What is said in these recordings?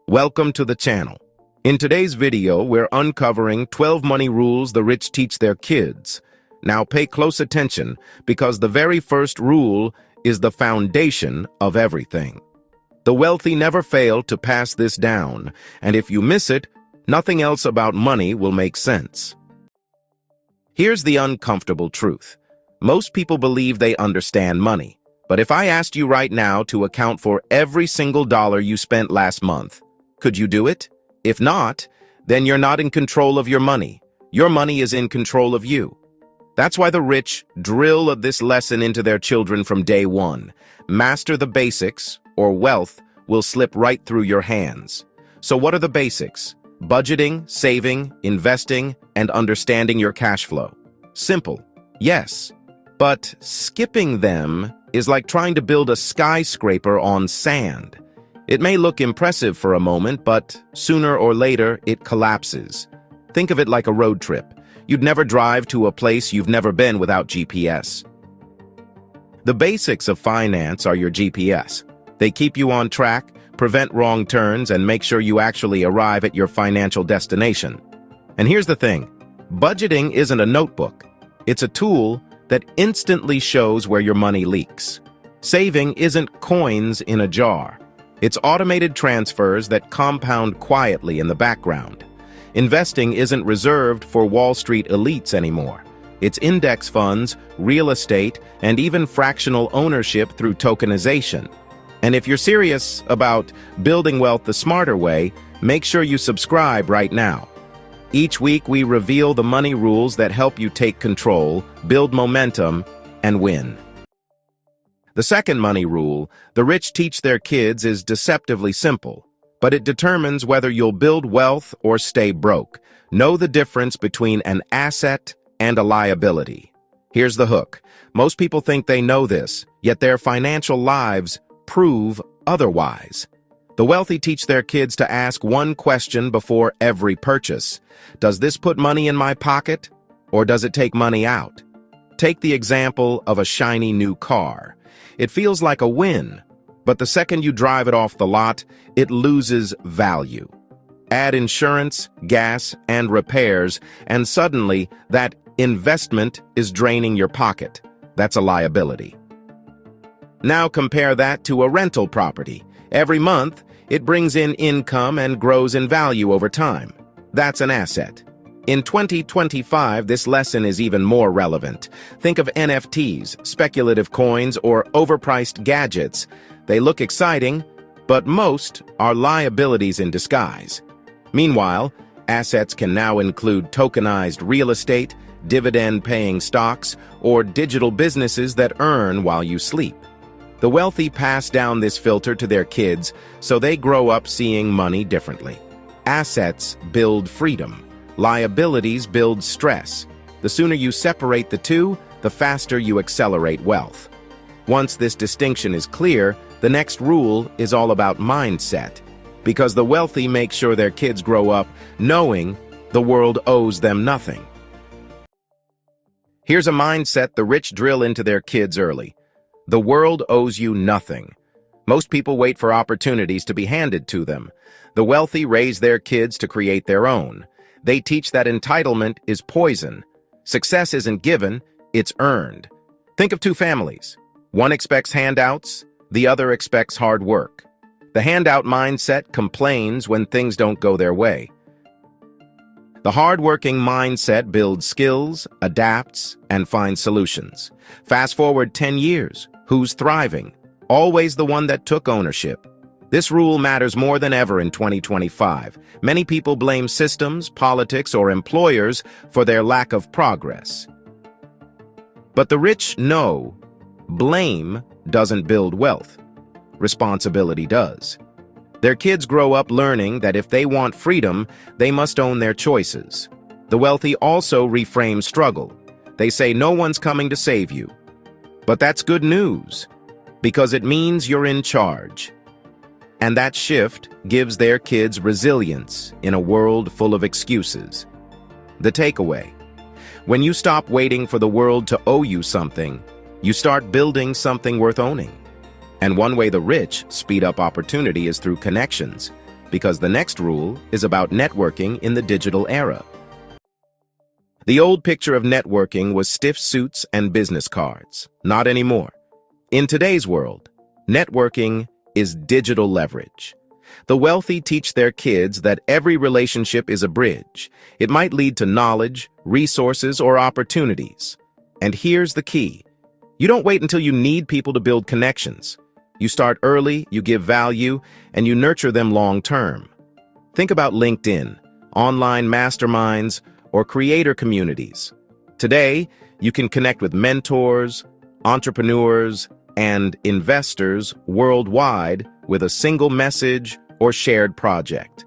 Welcome to the channel. In today's video, we're uncovering 12 money rules the rich teach their kids. Now pay close attention because the very first rule is the foundation of everything. The wealthy never fail to pass this down, and if you miss it, nothing else about money will make sense. Here's the uncomfortable truth. Most people believe they understand money, but if I asked you right now to account for every single dollar you spent last month, could you do it? If not, then you're not in control of your money. Your money is in control of you. That's why the rich drill this lesson into their children from day one. Master the basics, or wealth will slip right through your hands. So what are the basics? Budgeting, saving, investing, and understanding your cash flow. Simple, yes. But skipping them is like trying to build a skyscraper on sand. It may look impressive for a moment, but sooner or later it collapses. Think of it like a road trip. You'd never drive to a place you've never been without GPS. The basics of finance are your GPS. They keep you on track, prevent wrong turns, and make sure you actually arrive at your financial destination. And here's the thing. Budgeting isn't a notebook. It's a tool that instantly shows where your money leaks. Saving isn't coins in a jar. It's automated transfers that compound quietly in the background. Investing isn't reserved for Wall Street elites anymore. It's index funds, real estate, and even fractional ownership through tokenization. And if you're serious about building wealth the smarter way, make sure you subscribe right now. Each week we reveal the money rules that help you take control, build momentum, and win. The second money rule the rich teach their kids is deceptively simple, but it determines whether you'll build wealth or stay broke. Know the difference between an asset and a liability. Here's the hook. Most people think they know this, yet their financial lives prove otherwise. The wealthy teach their kids to ask one question before every purchase. Does this put money in my pocket, or does it take money out? Take the example of a shiny new car. It feels like a win, but the second you drive it off the lot, it loses value. Add insurance, gas, and repairs, and suddenly that investment is draining your pocket. That's a liability. Now compare that to a rental property. Every month, it brings in income and grows in value over time. That's an asset. In 2025, this lesson is even more relevant. Think of NFTs, speculative coins, or overpriced gadgets. They look exciting, but most are liabilities in disguise. Meanwhile, assets can now include tokenized real estate, dividend-paying stocks, or digital businesses that earn while you sleep. The wealthy pass down this filter to their kids, so they grow up seeing money differently. Assets build freedom. Liabilities build stress. The sooner you separate the two, the faster you accelerate wealth. Once this distinction is clear, the next rule is all about mindset, because the wealthy make sure their kids grow up knowing the world owes them nothing. Here's a mindset the rich drill into their kids early. The world owes you nothing. Most people wait for opportunities to be handed to them. The wealthy raise their kids to create their own. They teach that entitlement is poison. Success isn't given, it's earned. Think of two families. One expects handouts, the other expects hard work. The handout mindset complains when things don't go their way. The hard-working mindset builds skills, adapts, and finds solutions. Fast forward 10 years. Who's thriving? Always the one that took ownership. This rule matters more than ever in 2025. Many people blame systems, politics, or employers for their lack of progress. But the rich know blame doesn't build wealth. Responsibility does. Their kids grow up learning that if they want freedom, they must own their choices. The wealthy also reframe struggle. They say no one's coming to save you. But that's good news, because it means you're in charge. And that shift gives their kids resilience in a world full of excuses. The takeaway: when you stop waiting for the world to owe you something, you start building something worth owning. And one way the rich speed up opportunity is through connections. because the next rule is about networking in the digital era. The old picture of networking was stiff suits and business cards. Not anymore. In today's world, networking is digital leverage. The wealthy teach their kids that every relationship is a bridge. It might lead to knowledge, resources, or opportunities. And here's the key. You don't wait until you need people to build connections. You start early, you give value, and you nurture them long-term. Think about LinkedIn, online masterminds, or creator communities. Today, you can connect with mentors, entrepreneurs, and investors worldwide with a single message or shared project.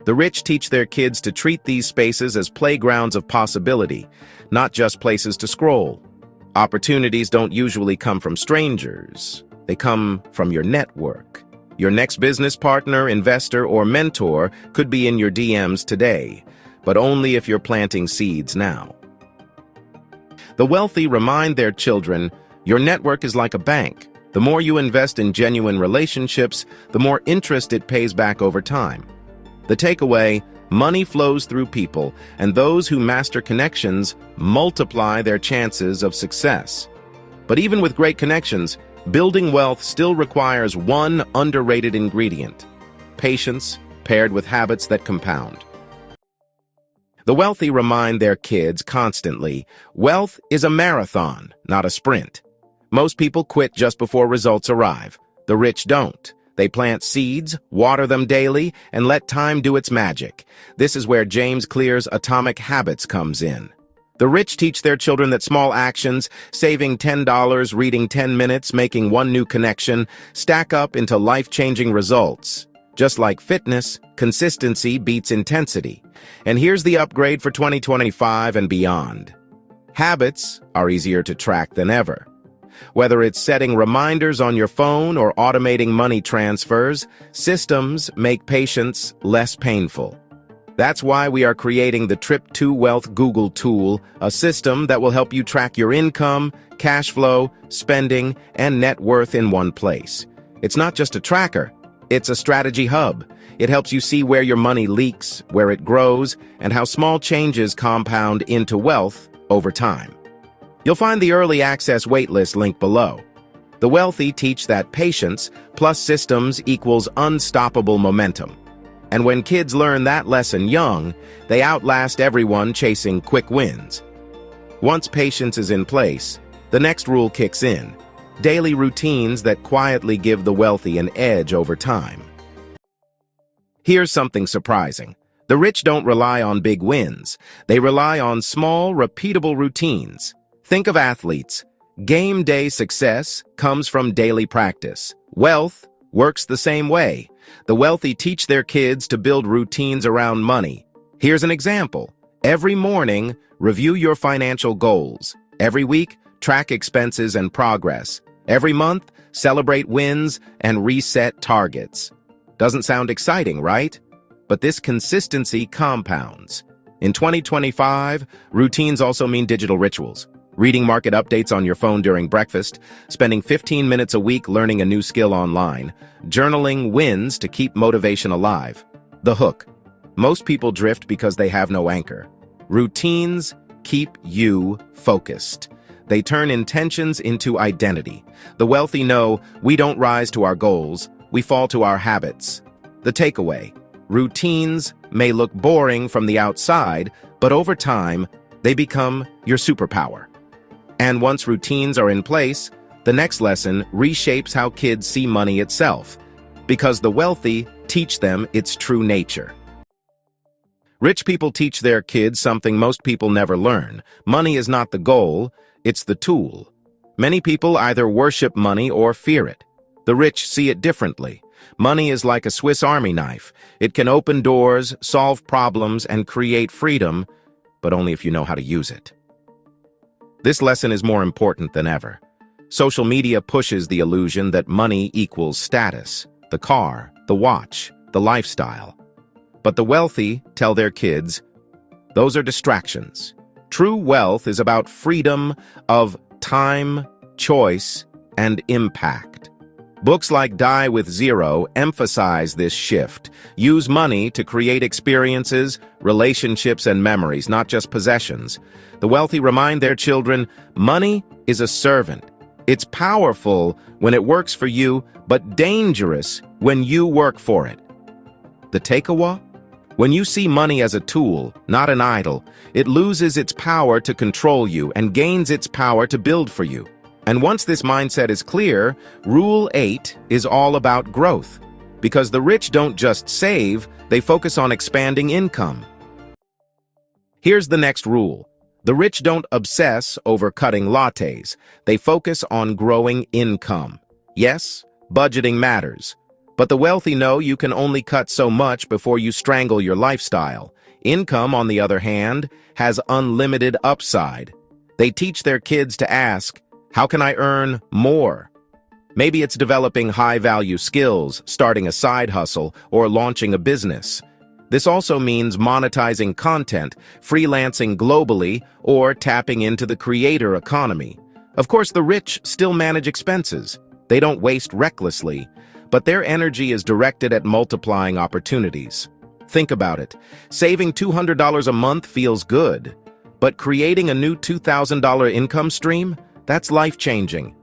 The rich teach their kids to treat these spaces as playgrounds of possibility, not just places to scroll. Opportunities don't usually come from strangers. They come from your network. Your next business partner, investor, or mentor could be in your DMs today, but only if you're planting seeds now. The wealthy remind their children, your network is like a bank. The more you invest in genuine relationships, the more interest it pays back over time. The takeaway, money flows through people, and those who master connections multiply their chances of success. But even with great connections, building wealth still requires one underrated ingredient: patience paired with habits that compound. The wealthy remind their kids constantly, wealth is a marathon, not a sprint. Most people quit just before results arrive. The rich don't. They plant seeds, water them daily, and let time do its magic. This is where James Clear's Atomic Habits comes in. The rich teach their children that small actions, saving $10, reading 10 minutes, making one new connection, stack up into life-changing results. Just like fitness, consistency beats intensity. And here's the upgrade for 2025 and beyond. Habits are easier to track than ever. Whether it's setting reminders on your phone or automating money transfers, systems make patience less painful. That's why we are creating the Trip to Wealth Google tool, a system that will help you track your income, cash flow, spending, and net worth in one place. It's not just a tracker, it's a strategy hub. It helps you see where your money leaks, where it grows, and how small changes compound into wealth over time. You'll find the early access waitlist link below. The wealthy teach that patience plus systems equals unstoppable momentum. And when kids learn that lesson young, they outlast everyone chasing quick wins. Once patience is in place, the next rule kicks in: daily routines that quietly give the wealthy an edge over time. Here's something surprising. The rich don't rely on big wins. They rely on small, repeatable routines. Think of athletes. Game day success comes from daily practice. Wealth works the same way. The wealthy teach their kids to build routines around money. Here's an example. Every morning, review your financial goals. Every week, track expenses and progress. Every month, celebrate wins and reset targets. Doesn't sound exciting, right? But this consistency compounds. In 2025, routines also mean digital rituals. Reading market updates on your phone during breakfast, spending 15 minutes a week learning a new skill online, journaling wins to keep motivation alive. The hook. Most people drift because they have no anchor. Routines keep you focused. They turn intentions into identity. The wealthy know we don't rise to our goals, we fall to our habits. The takeaway. Routines may look boring from the outside, but over time, they become your superpower. And once routines are in place, the next lesson reshapes how kids see money itself, because the wealthy teach them its true nature. Rich people teach their kids something most people never learn. Money is not the goal, it's the tool. Many people either worship money or fear it. The rich see it differently. Money is like a Swiss Army knife. It can open doors, solve problems, and create freedom, but only if you know how to use it. This lesson is more important than ever. Social media pushes the illusion that money equals status, the car, the watch, the lifestyle. But the wealthy tell their kids, those are distractions. True wealth is about freedom of time, choice, and impact. Books like Die with Zero emphasize this shift. Use money to create experiences, relationships, and memories, not just possessions. The wealthy remind their children, money is a servant. It's powerful when it works for you, but dangerous when you work for it. The takeaway? When you see money as a tool, not an idol, it loses its power to control you and gains its power to build for you. And once this mindset is clear, Rule 8 is all about growth. Because the rich don't just save, they focus on expanding income. Here's the next rule. The rich don't obsess over cutting lattes. They focus on growing income. Yes, budgeting matters. But the wealthy know you can only cut so much before you strangle your lifestyle. Income, on the other hand, has unlimited upside. They teach their kids to ask, how can I earn more? Maybe it's developing high-value skills, starting a side hustle, or launching a business. This also means monetizing content, freelancing globally, or tapping into the creator economy. Of course, the rich still manage expenses. They don't waste recklessly, but their energy is directed at multiplying opportunities. Think about it. Saving $200 a month feels good, but creating a new $2,000 income stream? That's life-changing.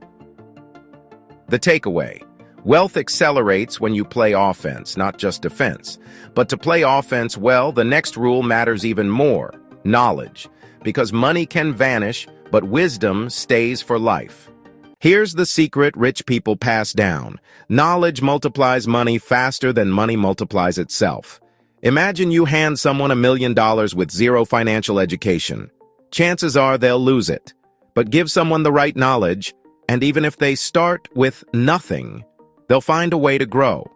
The takeaway. Wealth accelerates when you play offense, not just defense. But to play offense well, the next rule matters even more. Knowledge. Because money can vanish, but wisdom stays for life. Here's the secret rich people pass down. Knowledge multiplies money faster than money multiplies itself. Imagine you hand someone $1 million with zero financial education. Chances are they'll lose it. But give someone the right knowledge, and even if they start with nothing, they'll find a way to grow.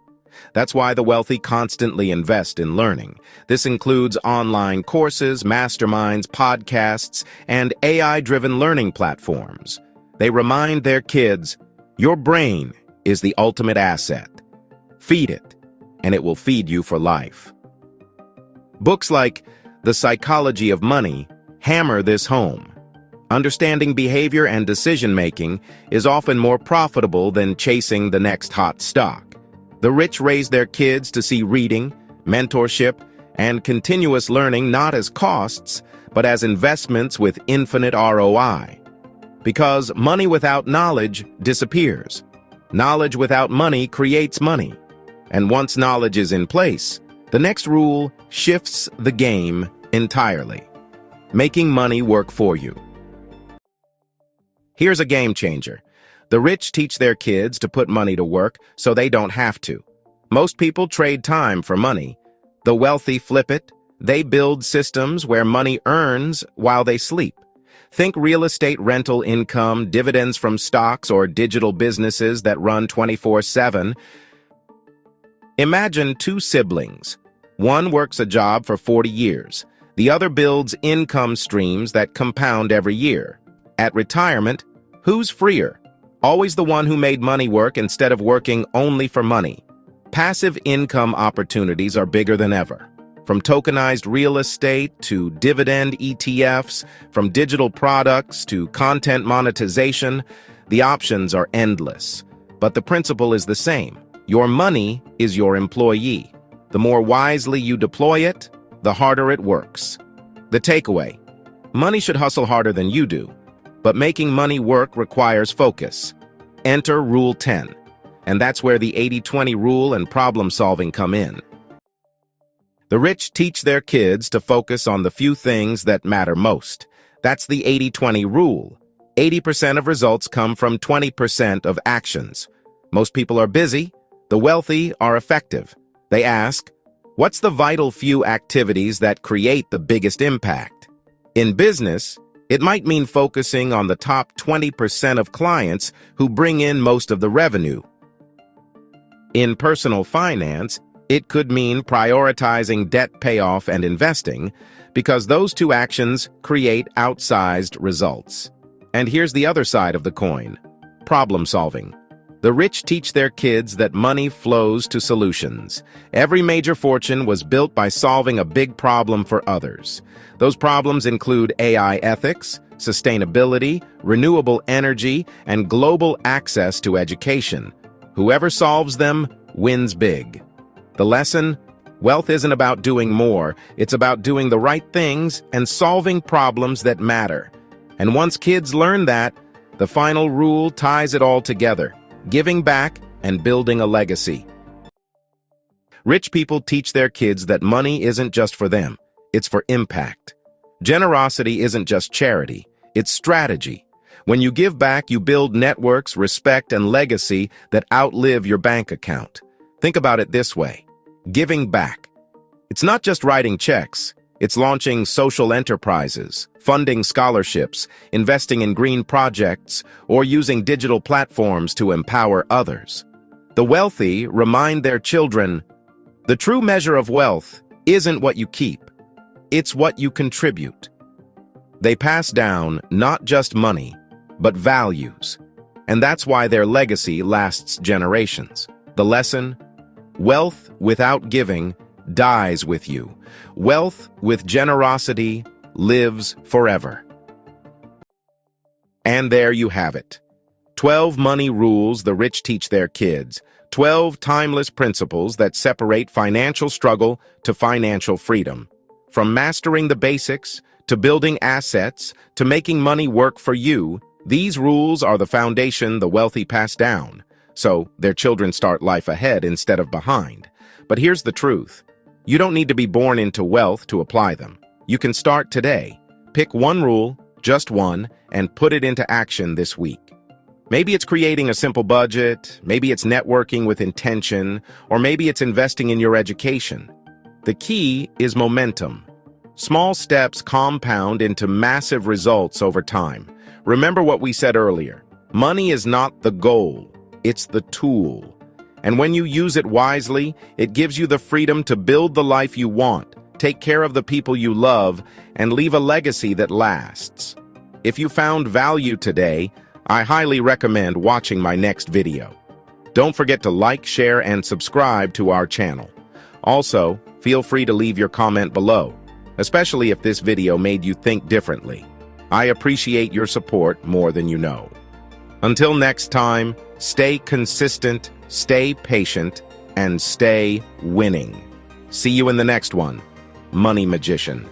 That's why the wealthy constantly invest in learning. This includes online courses, masterminds, podcasts, and AI-driven learning platforms. They remind their kids, your brain is the ultimate asset. Feed it, and it will feed you for life. Books like The Psychology of Money hammer this home. Understanding behavior and decision-making is often more profitable than chasing the next hot stock. The rich raise their kids to see reading, mentorship, and continuous learning not as costs, but as investments with infinite ROI. Because money without knowledge disappears. Knowledge without money creates money. And once knowledge is in place, the next rule shifts the game entirely. Making money work for you. Here's a game changer. The rich teach their kids to put money to work so they don't have to. Most people trade time for money. The wealthy flip it. They build systems where money earns while they sleep. Think real estate rental income, dividends from stocks, or digital businesses that run 24/7. Imagine two siblings. One works a job for 40 years. The other builds income streams that compound every year. At retirement, who's freer? Always the one who made money work instead of working only for money. Passive income opportunities are bigger than ever. From tokenized real estate to dividend ETFs, from digital products to content monetization, the options are endless. But the principle is the same. Your money is your employee. The more wisely you deploy it, the harder it works. The takeaway: money should hustle harder than you do. But making money work requires focus. Enter Rule 10, and that's where the 80-20 rule and problem-solving come in. The rich teach their kids to focus on the few things that matter most. That's the 80-20 rule. 80% of results come from 20% of actions. Most people are busy. The wealthy are effective. They ask, what's the vital few activities that create the biggest impact? In business, it might mean focusing on the top 20% of clients who bring in most of the revenue. In personal finance, it could mean prioritizing debt payoff and investing, because those two actions create outsized results. And here's the other side of the coin: problem solving. The rich teach their kids that money flows to solutions. Every major fortune was built by solving a big problem for others. Those problems include AI ethics, sustainability, renewable energy, and global access to education. Whoever solves them wins big. The lesson? Wealth isn't about doing more, it's about doing the right things and solving problems that matter. And once kids learn that, the final rule ties it all together, giving back and building a legacy. Rich people teach their kids that money isn't just for them, it's for impact. Generosity isn't just charity, it's strategy. When you give back, you build networks, respect, and legacy that outlive your bank account. Think about it this way. Giving back. It's not just writing checks. It's launching social enterprises, funding scholarships, investing in green projects, or using digital platforms to empower others. The wealthy remind their children, the true measure of wealth isn't what you keep, it's what you contribute. They pass down not just money, but values. And that's why their legacy lasts generations. The lesson? Wealth without giving dies with you. Wealth with generosity lives forever. And there you have it. 12 money rules the rich teach their kids. 12 timeless principles that separate financial struggle to financial freedom. From mastering the basics, to building assets, to making money work for you, these rules are the foundation the wealthy pass down, so their children start life ahead instead of behind. But here's the truth. You don't need to be born into wealth to apply them. You can start today. Pick one rule, just one, and put it into action this week. Maybe it's creating a simple budget, maybe it's networking with intention, or maybe it's investing in your education. The key is momentum. Small steps compound into massive results over time. Remember what we said earlier. Money is not the goal, it's the tool. And when you use it wisely, it gives you the freedom to build the life you want, take care of the people you love, and leave a legacy that lasts. If you found value today, I highly recommend watching my next video. Don't forget to like, share, and subscribe to our channel. Also, feel free to leave your comment below, especially if this video made you think differently. I appreciate your support more than you know. Until next time, stay consistent, stay patient, and stay winning. See you in the next one, Money Magician.